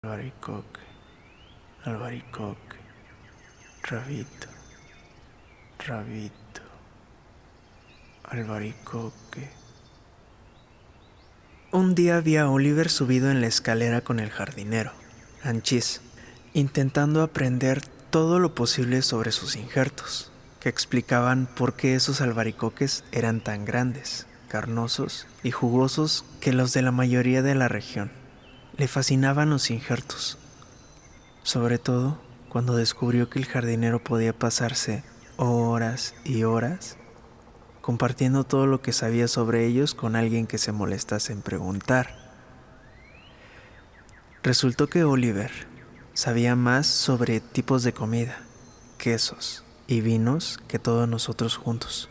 Albaricoque, albaricoque, rabito, rabito, albaricoque. Un día vi a Oliver subido en la escalera con el jardinero, Anchis, intentando aprender todo lo posible sobre sus injertos, que explicaban por qué esos albaricoques eran tan grandes, carnosos y jugosos que los de la mayoría de la región. Le fascinaban los injertos, sobre todo cuando descubrió que el jardinero podía pasarse horas y horas compartiendo todo lo que sabía sobre ellos con alguien que se molestase en preguntar. Resultó que Oliver sabía más sobre tipos de comida, quesos y vinos que todos nosotros juntos.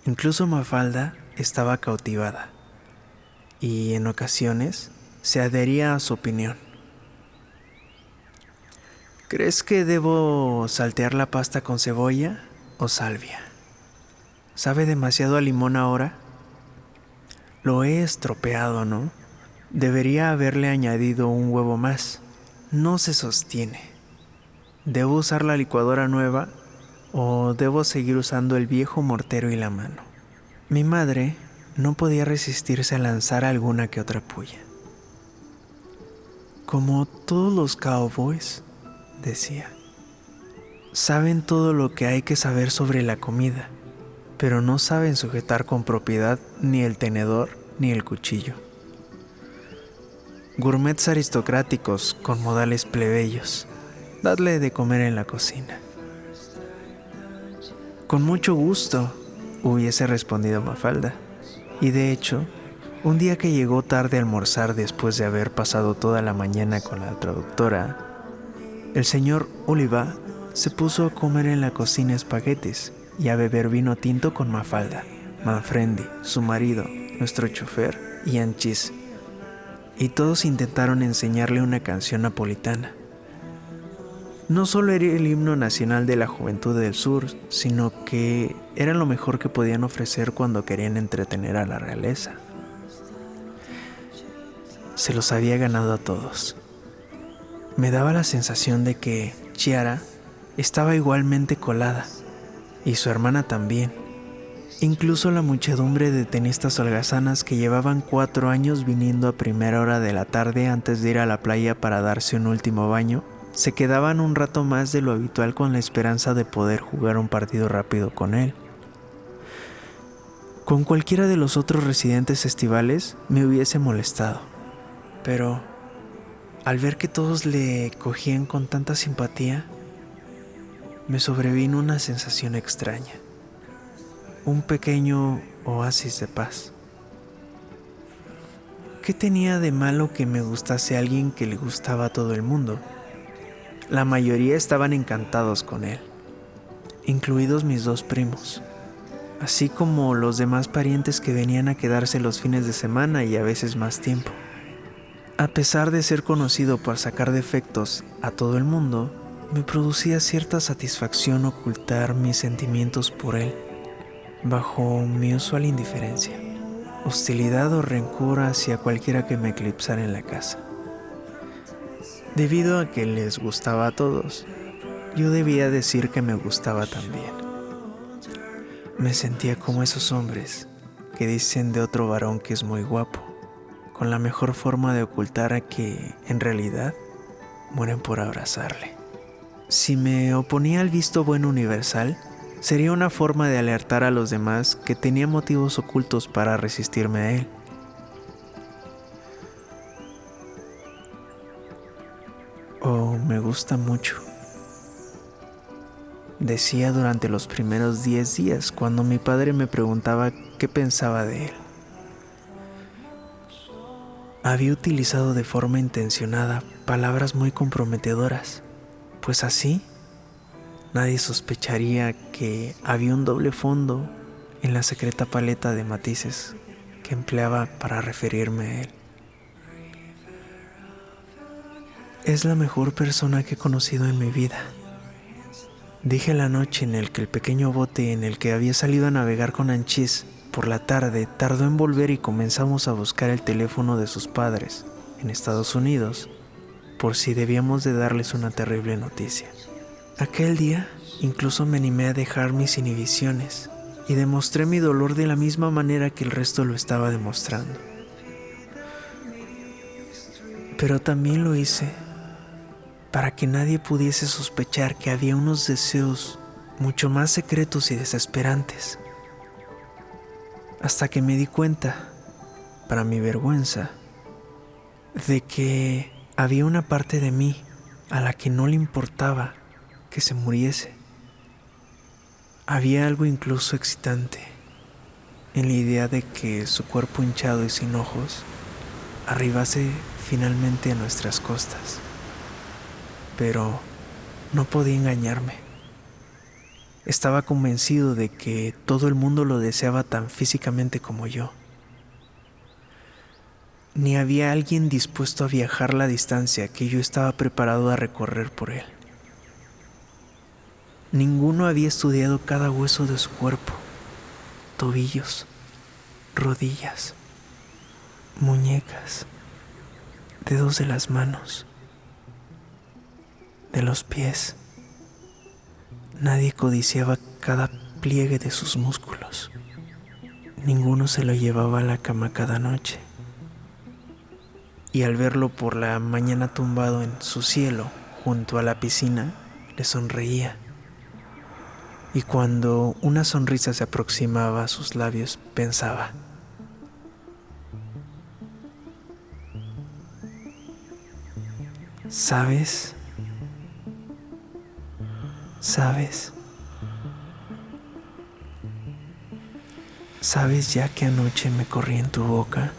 Incluso Mafalda estaba cautivada y en ocasiones se adhería a su opinión. ¿Crees que debo saltear la pasta con cebolla o salvia? ¿Sabe demasiado a limón ahora? Lo he estropeado, ¿no? Debería haberle añadido un huevo más. No se sostiene. ¿Debo usar la licuadora nueva o debo seguir usando el viejo mortero y la mano? Mi madre no podía resistirse a lanzar alguna que otra puya. Como todos los cowboys, decía, saben todo lo que hay que saber sobre la comida, pero no saben sujetar con propiedad ni el tenedor ni el cuchillo. Gourmets aristocráticos con modales plebeyos, dadle de comer en la cocina. Con mucho gusto, hubiese respondido Mafalda, y de hecho, un día que llegó tarde a almorzar después de haber pasado toda la mañana con la traductora, el señor Oliva se puso a comer en la cocina espaguetis y a beber vino tinto con Mafalda, Manfrendi, su marido, nuestro chofer y Anchis. Y todos intentaron enseñarle una canción napolitana. No solo era el himno nacional de la juventud del sur, sino que era lo mejor que podían ofrecer cuando querían entretener a la realeza. Se los había ganado a todos. Me daba la sensación de que Chiara estaba igualmente colada, y su hermana también. Incluso la muchedumbre de tenistas holgazanas que llevaban 4 años viniendo a primera hora de la tarde antes de ir a la playa para darse un último baño, se quedaban un rato más de lo habitual con la esperanza de poder jugar un partido rápido con él. Con cualquiera de los otros residentes estivales me hubiese molestado, pero al ver que todos le cogían con tanta simpatía, me sobrevino una sensación extraña, un pequeño oasis de paz. ¿Qué tenía de malo que me gustase a alguien que le gustaba a todo el mundo? La mayoría estaban encantados con él, incluidos mis 2 primos, así como los demás parientes que venían a quedarse los fines de semana y a veces más tiempo. A pesar de ser conocido por sacar defectos a todo el mundo, me producía cierta satisfacción ocultar mis sentimientos por él, bajo mi usual indiferencia, hostilidad o rencor hacia cualquiera que me eclipsara en la casa. Debido a que les gustaba a todos, yo debía decir que me gustaba también. Me sentía como esos hombres que dicen de otro varón que es muy guapo, con la mejor forma de ocultar a que, en realidad, mueren por abrazarle. Si me oponía al visto bueno universal, sería una forma de alertar a los demás que tenía motivos ocultos para resistirme a él. Oh, me gusta mucho, decía durante los primeros 10 días cuando mi padre me preguntaba qué pensaba de él. Había utilizado de forma intencionada palabras muy comprometedoras, pues así nadie sospecharía que había un doble fondo en la secreta paleta de matices que empleaba para referirme a él. Es la mejor persona que he conocido en mi vida, dije la noche en el que el pequeño bote en el que había salido a navegar con Anchis por la tarde tardó en volver y comenzamos a buscar el teléfono de sus padres en Estados Unidos, por si debíamos de darles una terrible noticia. Aquel día incluso me animé a dejar mis inhibiciones y demostré mi dolor de la misma manera que el resto lo estaba demostrando. Pero también lo hice para que nadie pudiese sospechar que había unos deseos mucho más secretos y desesperantes. Hasta que me di cuenta, para mi vergüenza, de que había una parte de mí a la que no le importaba que se muriese. Había algo incluso excitante en la idea de que su cuerpo hinchado y sin ojos arribase finalmente a nuestras costas. Pero no podía engañarme. Estaba convencido de que todo el mundo lo deseaba tan físicamente como yo. Ni había alguien dispuesto a viajar la distancia que yo estaba preparado a recorrer por él. Ninguno había estudiado cada hueso de su cuerpo, tobillos, rodillas, muñecas, dedos de las manos, de los pies. Nadie codiciaba cada pliegue de sus músculos. Ninguno se lo llevaba a la cama cada noche. Y al verlo por la mañana tumbado en su cielo junto a la piscina, le sonreía. Y cuando una sonrisa se aproximaba a sus labios, pensaba: ¿sabes? ¿Sabes? ¿Sabes ya que anoche me corrí en tu boca?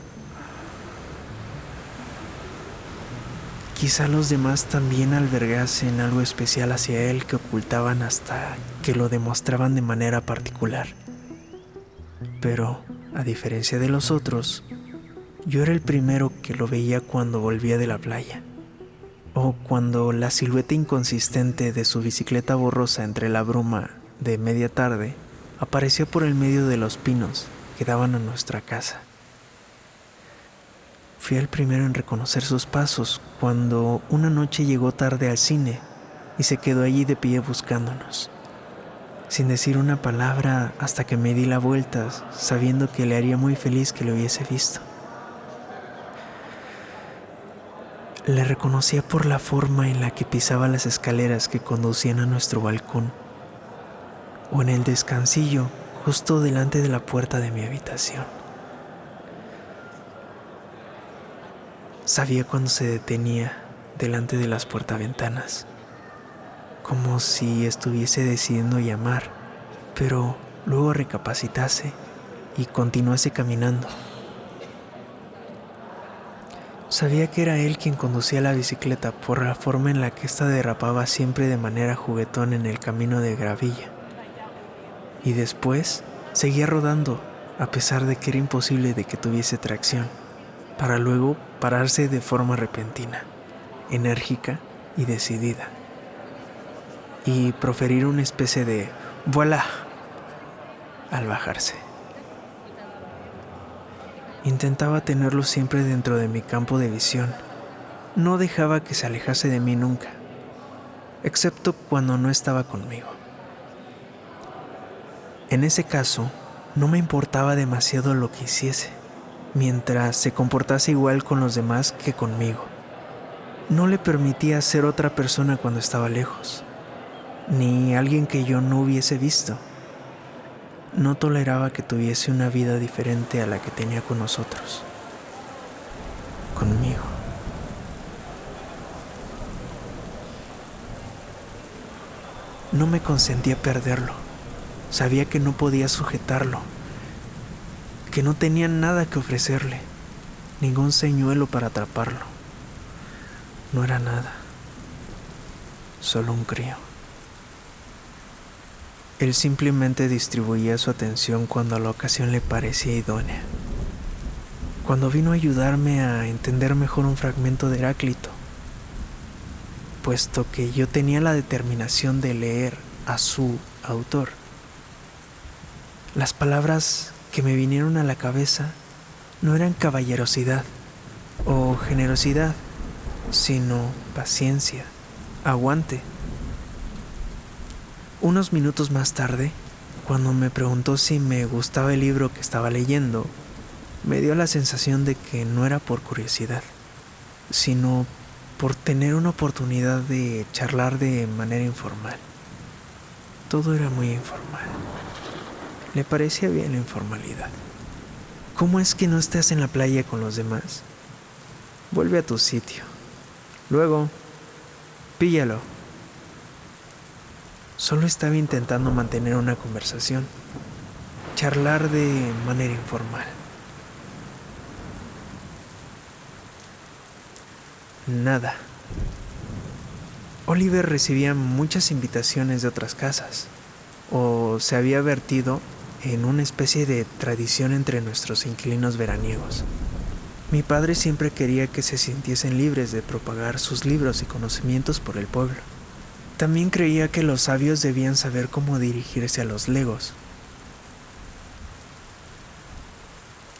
Quizá los demás también albergasen algo especial hacia él que ocultaban hasta que lo demostraban de manera particular. Pero, a diferencia de los otros, yo era el primero que lo veía cuando volvía de la playa, o cuando la silueta inconsistente de su bicicleta borrosa entre la bruma de media tarde apareció por el medio de los pinos que daban a nuestra casa. Fui el primero en reconocer sus pasos cuando una noche llegó tarde al cine y se quedó allí de pie buscándonos, sin decir una palabra hasta que me di la vuelta, sabiendo que le haría muy feliz que lo hubiese visto. Le reconocía por la forma en la que pisaba las escaleras que conducían a nuestro balcón, o en el descansillo justo delante de la puerta de mi habitación. Sabía cuando se detenía delante de las puertaventanas, como si estuviese decidiendo llamar, pero luego recapacitase y continuase caminando. Sabía que era él quien conducía la bicicleta por la forma en la que ésta derrapaba siempre de manera juguetón en el camino de gravilla. Y después seguía rodando, a pesar de que era imposible de que tuviese tracción, para luego pararse de forma repentina, enérgica y decidida, y proferir una especie de «voilà» al bajarse. Intentaba tenerlo siempre dentro de mi campo de visión. No dejaba que se alejase de mí nunca, excepto cuando no estaba conmigo. En ese caso, no me importaba demasiado lo que hiciese, mientras se comportase igual con los demás que conmigo. No le permitía ser otra persona cuando estaba lejos, ni alguien que yo no hubiese visto. No toleraba que tuviese una vida diferente a la que tenía con nosotros, conmigo. No me consentía perderlo. Sabía que no podía sujetarlo, que no tenía nada que ofrecerle, ningún señuelo para atraparlo. No era nada, solo un crío. Él simplemente distribuía su atención cuando la ocasión le parecía idónea. Cuando vino a ayudarme a entender mejor un fragmento de Heráclito, puesto que yo tenía la determinación de leer a su autor. Las palabras que me vinieron a la cabeza no eran caballerosidad, o generosidad, sino paciencia, aguante. Unos minutos más tarde, cuando me preguntó si me gustaba el libro que estaba leyendo, me dio la sensación de que no era por curiosidad, sino por tener una oportunidad de charlar de manera informal. Todo era muy informal. Le parecía bien la informalidad. ¿Cómo es que no estás en la playa con los demás? Vuelve a tu sitio. Luego, píllalo. Solo estaba intentando mantener una conversación, charlar de manera informal. Nada. Oliver recibía muchas invitaciones de otras casas, o se había vertido en una especie de tradición entre nuestros inquilinos veraniegos. Mi padre siempre quería que se sintiesen libres de propagar sus libros y conocimientos por el pueblo. También creía que los sabios debían saber cómo dirigirse a los legos.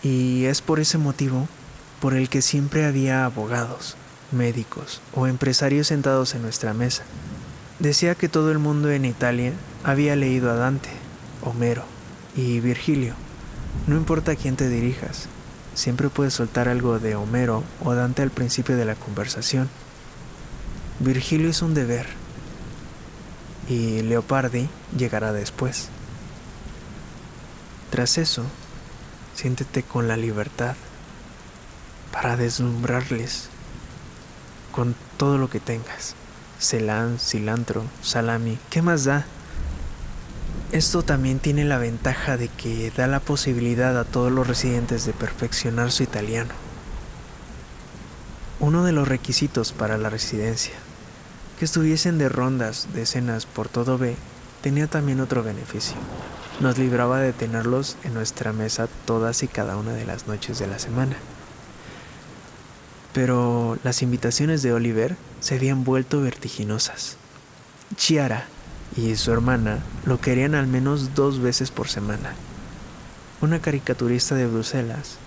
Y es por ese motivo por el que siempre había abogados, médicos o empresarios sentados en nuestra mesa. Decía que todo el mundo en Italia había leído a Dante, Homero y Virgilio. No importa a quién te dirijas, siempre puedes soltar algo de Homero o Dante al principio de la conversación. Virgilio es un deber y Leopardi llegará después. Tras eso, siéntete con la libertad para deslumbrarles con todo lo que tengas. Celán, cilantro, salami, ¿qué más da? Esto también tiene la ventaja de que da la posibilidad a todos los residentes de perfeccionar su italiano. Uno de los requisitos para la residencia, que estuviesen de rondas de cenas por todo B, tenía también otro beneficio. Nos libraba de tenerlos en nuestra mesa todas y cada una de las noches de la semana. Pero las invitaciones de Oliver se habían vuelto vertiginosas. Chiara y su hermana lo querían al menos 2 veces por semana. Una caricaturista de Bruselas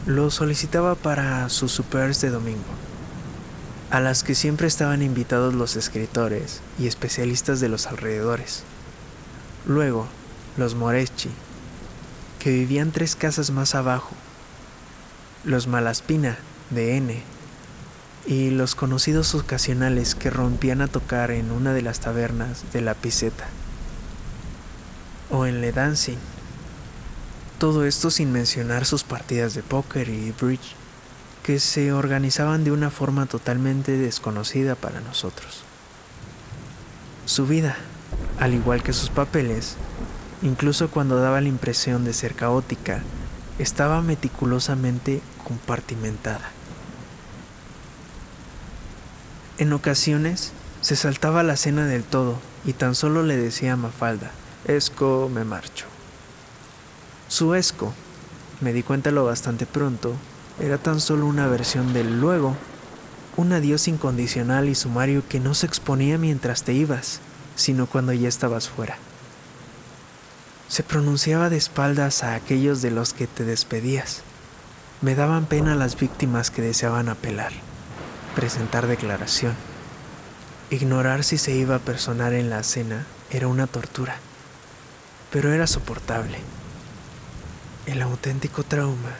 lo solicitaba para sus supers de domingo, a las que siempre estaban invitados los escritores y especialistas de los alrededores. Luego, los Moreschi, que vivían 3 casas más abajo, los Malaspina de N, y los conocidos ocasionales que rompían a tocar en una de las tabernas de la Piseta o en Le Dancing. Todo esto sin mencionar sus partidas de póker y bridge, que se organizaban de una forma totalmente desconocida para nosotros. Su vida, al igual que sus papeles, incluso cuando daba la impresión de ser caótica, estaba meticulosamente compartimentada. En ocasiones se saltaba la cena del todo y tan solo le decía a Mafalda: "Esco, me marcho". Su esco, me di cuenta lo bastante pronto, era tan solo una versión del luego, un adiós incondicional y sumario que no se exponía mientras te ibas, sino cuando ya estabas fuera. Se pronunciaba de espaldas a aquellos de los que te despedías. Me daban pena las víctimas que deseaban apelar, presentar declaración. Ignorar si se iba a personar en la cena era una tortura, pero era soportable. El auténtico trauma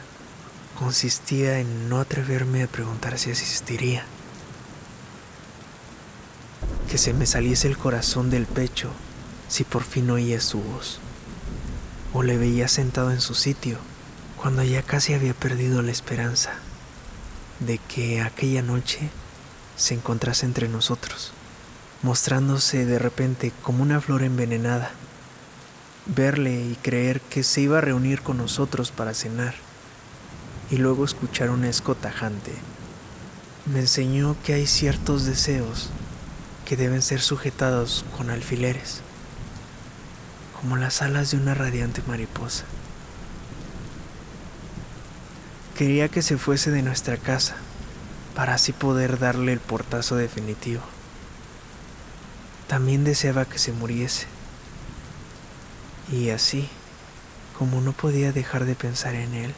consistía en no atreverme a preguntar si asistiría. Que se me saliese el corazón del pecho si por fin oía su voz, o le veía sentado en su sitio cuando ya casi había perdido la esperanza de que aquella noche se encontrase entre nosotros, mostrándose de repente como una flor envenenada. Verle y creer que se iba a reunir con nosotros para cenar, y luego escuchar un esco tajante, me enseñó que hay ciertos deseos que deben ser sujetados con alfileres, como las alas de una radiante mariposa. Quería que se fuese de nuestra casa, para así poder darle el portazo definitivo. También deseaba que se muriese. Y así, como no podía dejar de pensar en él,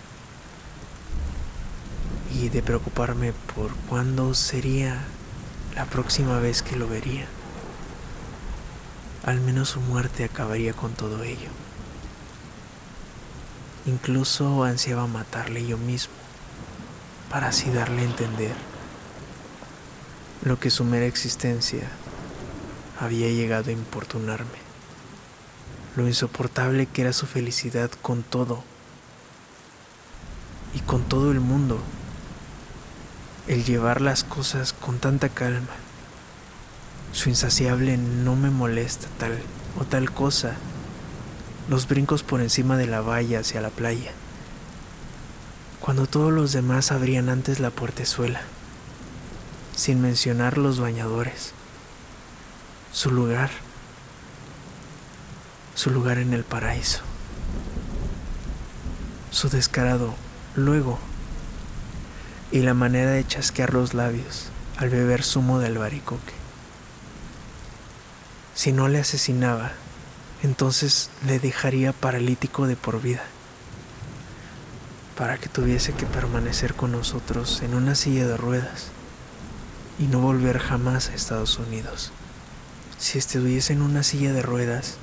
y de preocuparme por cuándo sería la próxima vez que lo vería. Al menos su muerte acabaría con todo ello. Incluso ansiaba matarle yo mismo, para así darle a entender lo que su mera existencia había llegado a importunarme, lo insoportable que era su felicidad con todo y con todo el mundo, el llevar las cosas con tanta calma, su insaciable no me molesta tal o tal cosa, los brincos por encima de la valla hacia la playa, cuando todos los demás abrían antes la puertezuela, sin mencionar los bañadores, su lugar en el paraíso, su descarado luego y la manera de chasquear los labios al beber zumo de albaricoque. Si no le asesinaba, entonces le dejaría paralítico de por vida, para que tuviese que permanecer con nosotros en una silla de ruedas y no volver jamás a Estados Unidos. Si estuviese en una silla de ruedas,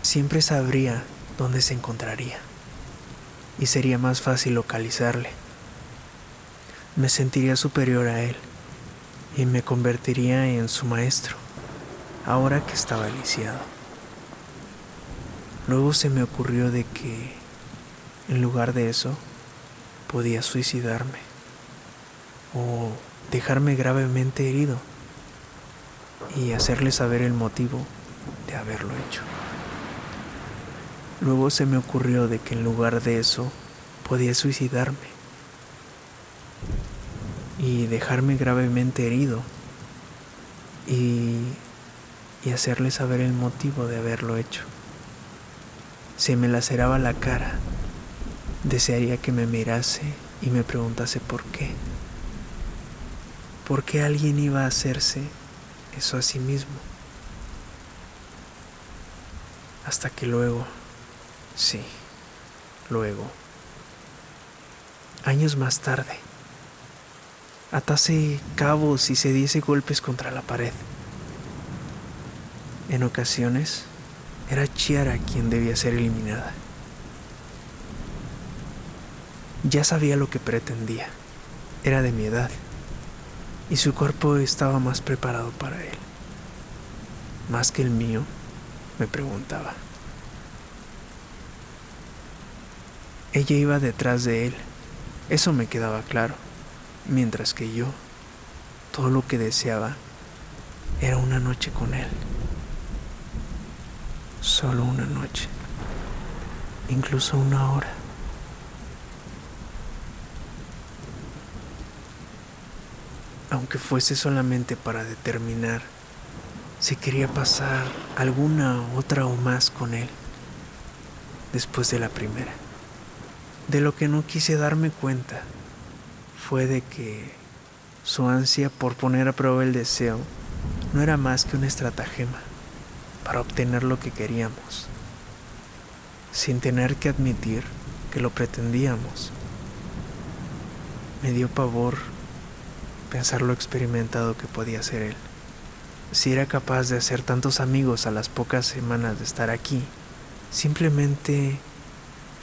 siempre sabría dónde se encontraría y sería más fácil localizarle. Me sentiría superior a él y me convertiría en su maestro, ahora que estaba lisiado. Luego se me ocurrió de que, en lugar de eso, podía suicidarme o dejarme gravemente herido y hacerle saber el motivo de haberlo hecho. Luego se me ocurrió de que en lugar de eso podía suicidarme y dejarme gravemente herido y hacerle saber el motivo de haberlo hecho. Si me laceraba la cara, desearía que me mirase y me preguntase por qué. ¿Por qué alguien iba a hacerse eso a sí mismo? Hasta que luego, sí, luego, años más tarde, atase cabos y se diese golpes contra la pared. En ocasiones, era Chiara quien debía ser eliminada. Ya sabía lo que pretendía, era de mi edad, y su cuerpo estaba más preparado para él. ¿Más que el mío?, me preguntaba. Ella iba detrás de él, eso me quedaba claro, mientras que yo, todo lo que deseaba era una noche con él. Solo una noche, incluso una hora. Aunque fuese solamente para determinar si quería pasar alguna otra o más con él después de la primera. De lo que no quise darme cuenta fue de que su ansia por poner a prueba el deseo no era más que una estratagema para obtener lo que queríamos, sin tener que admitir que lo pretendíamos. Me dio pavor pensar lo experimentado que podía ser él. Si era capaz de hacer tantos amigos a las pocas semanas de estar aquí, simplemente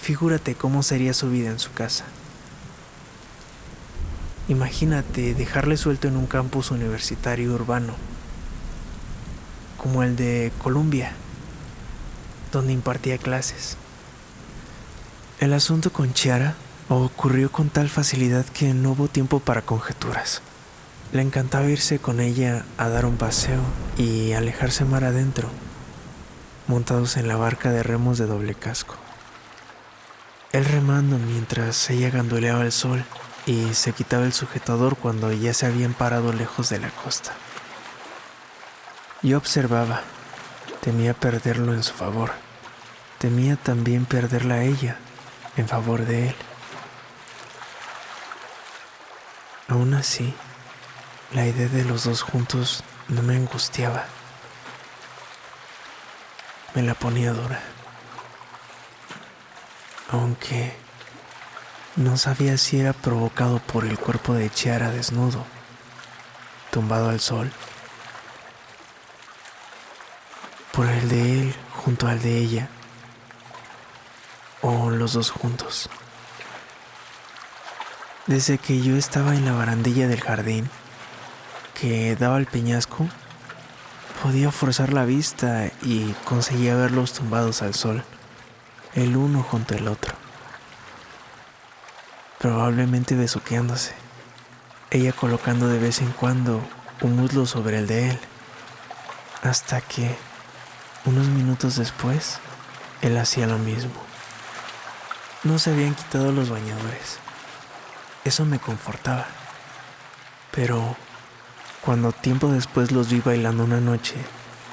figúrate cómo sería su vida en su casa. Imagínate dejarle suelto en un campus universitario urbano, como el de Columbia, donde impartía clases. El asunto con Chiara ocurrió con tal facilidad que no hubo tiempo para conjeturas. Le encantaba irse con ella a dar un paseo y alejarse mar adentro, montados en la barca de remos de doble casco. Él remando mientras ella ganduleaba el sol y se quitaba el sujetador cuando ya se habían parado lejos de la costa. Yo observaba, temía perderlo en su favor, temía también perderla a ella en favor de él. Aún así, la idea de los dos juntos no me angustiaba, me la ponía dura. Aunque No sabía si era provocado por el cuerpo de Chiara desnudo, tumbado al sol, por el de él junto al de ella, o los dos juntos. Desde que yo estaba en la barandilla del jardín, que daba al peñasco, podía forzar la vista y conseguía verlos tumbados al sol, el uno junto al otro, probablemente besuqueándose, ella colocando de vez en cuando un muslo sobre el de él, hasta que, unos minutos después, él hacía lo mismo. No se habían quitado los bañadores. Eso me confortaba. Pero cuando tiempo después los vi bailando una noche,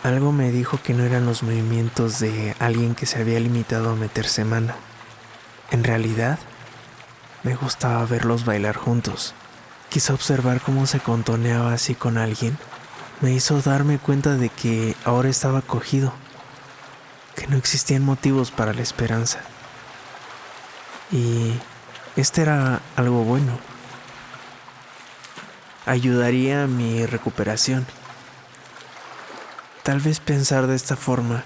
algo me dijo que no eran los movimientos de alguien que se había limitado a meterse mano. En realidad, me gustaba verlos bailar juntos. Quise observar cómo se contoneaba así con alguien. Me hizo darme cuenta de que ahora estaba cogido, que no existían motivos para la esperanza. Y este era algo bueno. Ayudaría a mi recuperación. Tal vez pensar de esta forma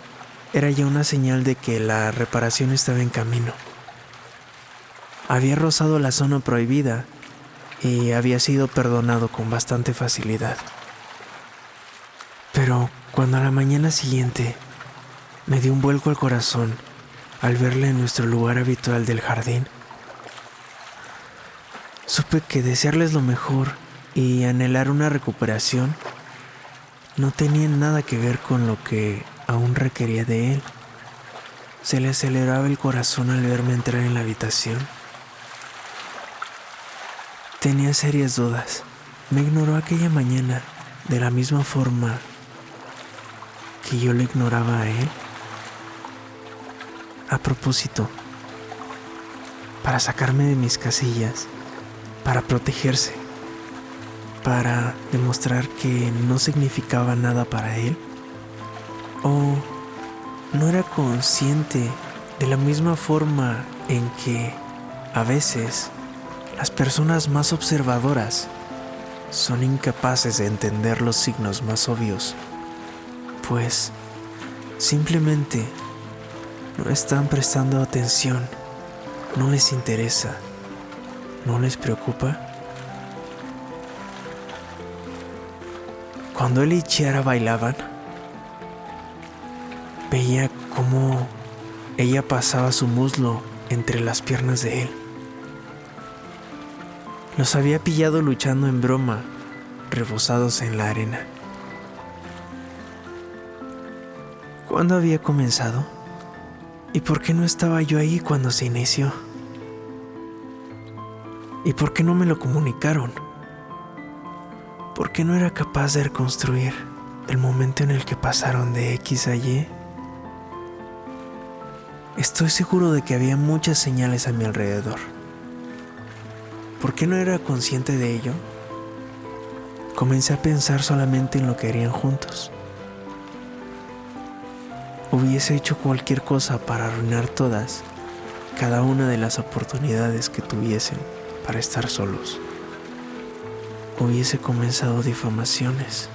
era ya una señal de que la reparación estaba en camino. Había rozado la zona prohibida y había sido perdonado con bastante facilidad. Pero cuando a la mañana siguiente me dio un vuelco al corazón al verla en nuestro lugar habitual del jardín, supe que desearles lo mejor y anhelar una recuperación no tenían nada que ver con lo que aún requería de él. Se le aceleraba el corazón al verme entrar en la habitación. Tenía serias dudas. Me ignoró aquella mañana de la misma forma que yo lo ignoraba a él. A propósito, para sacarme de mis casillas, para protegerse, para demostrar que no significaba nada para él, o no era consciente de la misma forma en que a veces las personas más observadoras son incapaces de entender los signos más obvios, pues simplemente no están prestando atención, no les interesa, no les preocupa. Cuando él y Chiara bailaban, veía cómo ella pasaba su muslo entre las piernas de él. Los había pillado luchando en broma, rebozados en la arena. ¿Cuándo había comenzado? ¿Y por qué no estaba yo ahí cuando se inició? ¿Y por qué no me lo comunicaron? ¿Por qué no era capaz de reconstruir el momento en el que pasaron de X a Y? Estoy seguro de que había muchas señales a mi alrededor. ¿Por qué no era consciente de ello? Comencé a pensar solamente en lo que harían juntos. Hubiese hecho cualquier cosa para arruinar todas, cada una de las oportunidades que tuviesen para estar solos. Hubiese comenzado difamaciones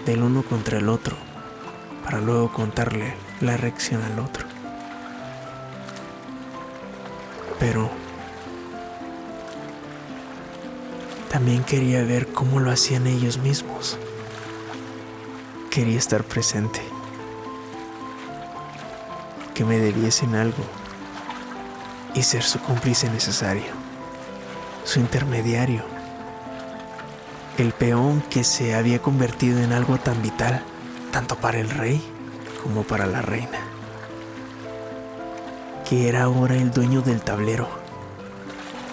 del uno contra el otro, para luego contarle la reacción al otro. Pero también quería ver cómo lo hacían ellos mismos. Quería estar presente, que me debiesen algo y ser su cómplice necesario, su intermediario, el peón que se había convertido en algo tan vital, tanto para el rey como para la reina, que era ahora el dueño del tablero.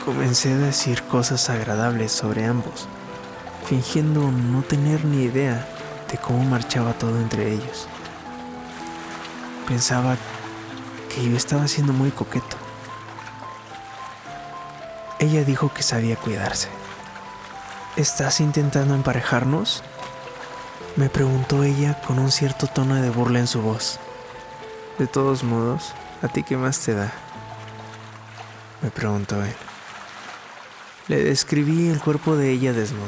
Comencé a decir cosas agradables sobre ambos, fingiendo no tener ni idea de cómo marchaba todo entre ellos. Pensaba que yo estaba siendo muy coqueto. Ella dijo que sabía cuidarse. ¿Estás intentando emparejarnos?, me preguntó ella con un cierto tono de burla en su voz. De todos modos, ¿a ti qué más te da?, me preguntó él. Le describí el cuerpo de ella desnudo,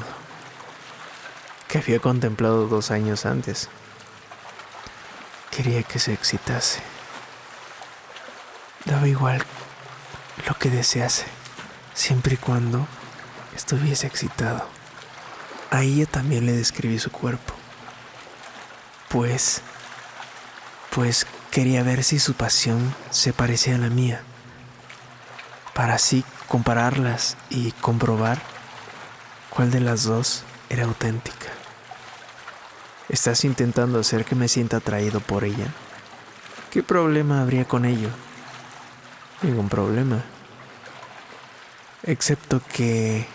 que había contemplado 2 años antes. Quería que se excitase. Daba igual lo que desease, siempre y cuando estuviese excitado. A ella también le describí su cuerpo, pues quería ver si su pasión se parecía a la mía, para así compararlas y comprobar cuál de las dos era auténtica. ¿Estás intentando hacer que me sienta atraído por ella? ¿Qué problema habría con ello? Ningún problema. Excepto que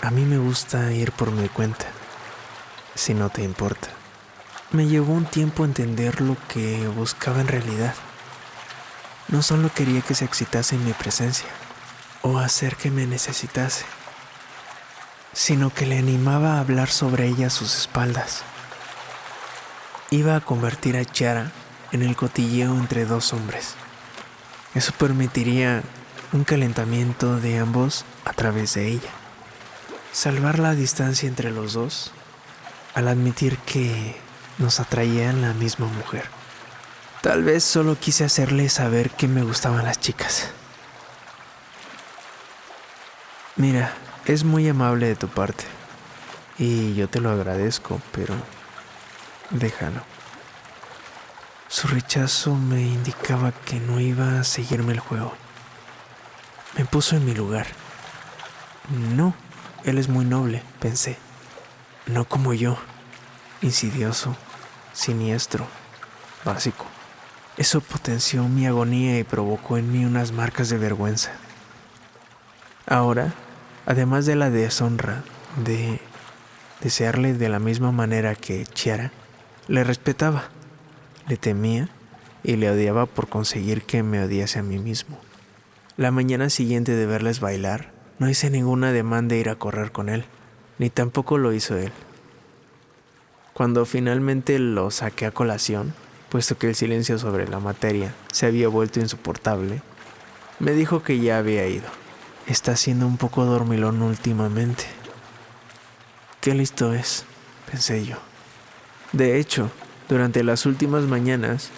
a mí me gusta ir por mi cuenta, si no te importa. Me llevó un tiempo entender lo que buscaba en realidad. No solo quería que se excitase en mi presencia o hacer que me necesitase, sino que le animaba a hablar sobre ella a sus espaldas. Iba a convertir a Chiara en el cotilleo entre 2 hombres. Eso permitiría un calentamiento de ambos a través de ella. Salvar la distancia entre los dos al admitir que nos atraían la misma mujer. Tal vez solo quise hacerle saber que me gustaban las chicas. Mira, es muy amable de tu parte y yo te lo agradezco, pero déjalo. Su rechazo me indicaba que no iba a seguirme el juego. Me puso en mi lugar. No, él es muy noble, pensé. No como yo, insidioso, siniestro, básico. Eso potenció mi agonía y provocó en mí unas marcas de vergüenza. Ahora, además de la deshonra de desearle de la misma manera que Chiara, le respetaba, le temía y le odiaba por conseguir que me odiase a mí mismo. La mañana siguiente de verles bailar, no hice ningún ademán de ir a correr con él, ni tampoco lo hizo él. Cuando finalmente lo saqué a colación, puesto que el silencio sobre la materia se había vuelto insoportable, me dijo que ya había ido. Está siendo un poco dormilón últimamente. Qué listo es, pensé yo. De hecho, durante las últimas mañanas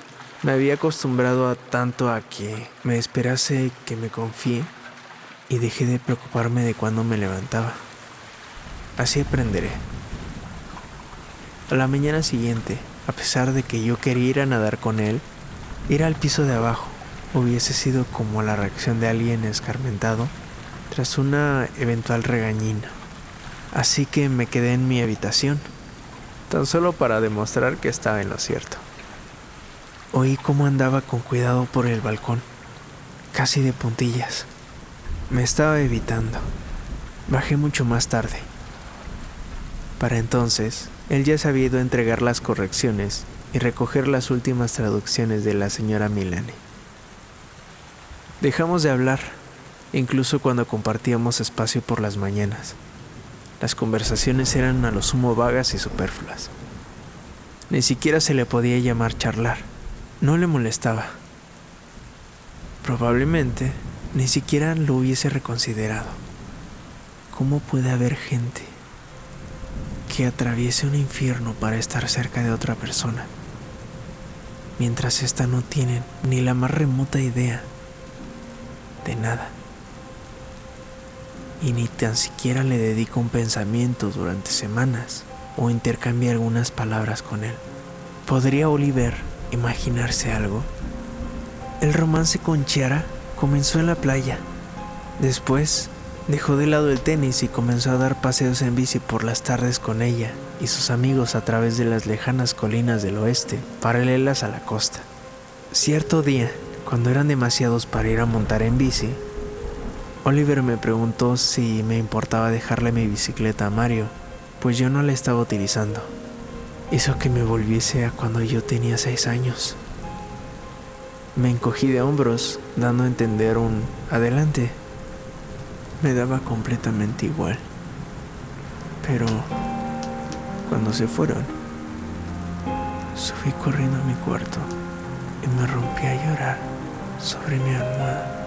me había acostumbrado tanto a que me esperase que me confíe y dejé de preocuparme de cuándo me levantaba. Así aprenderé. A la mañana siguiente, a pesar de que yo quería ir a nadar con él, ir al piso de abajo hubiese sido como la reacción de alguien escarmentado tras una eventual regañina. Así que me quedé en mi habitación, tan solo para demostrar que estaba en lo cierto. Oí cómo andaba con cuidado por el balcón, casi de puntillas. Me estaba evitando. Bajé mucho más tarde. Para entonces, él ya se había ido a entregar las correcciones y recoger las últimas traducciones de la señora Milani. Dejamos de hablar, incluso cuando compartíamos espacio por las mañanas. Las conversaciones eran a lo sumo vagas y superfluas. Ni siquiera se le podía llamar charlar. No le molestaba. Probablemente ni siquiera lo hubiese reconsiderado. ¿Cómo puede haber gente que atraviese un infierno para estar cerca de otra persona, mientras ésta no tiene ni la más remota idea de nada, y ni tan siquiera le dedica un pensamiento durante semanas o intercambia algunas palabras con él? ¿Podría Oliver imaginarse algo? El romance con Chiara comenzó en la playa. Después dejó de lado el tenis y comenzó a dar paseos en bici por las tardes con ella y sus amigos a través de las lejanas colinas del oeste, paralelas a la costa. Cierto día, cuando eran demasiados para ir a montar en bici, Oliver me preguntó si me importaba dejarle mi bicicleta a Mario, pues yo no la estaba utilizando. Hizo que me volviese a cuando yo tenía 6 años. Me encogí de hombros, dando a entender un adelante. Me daba completamente igual. Pero cuando se fueron, subí corriendo a mi cuarto y me rompí a llorar sobre mi almohada.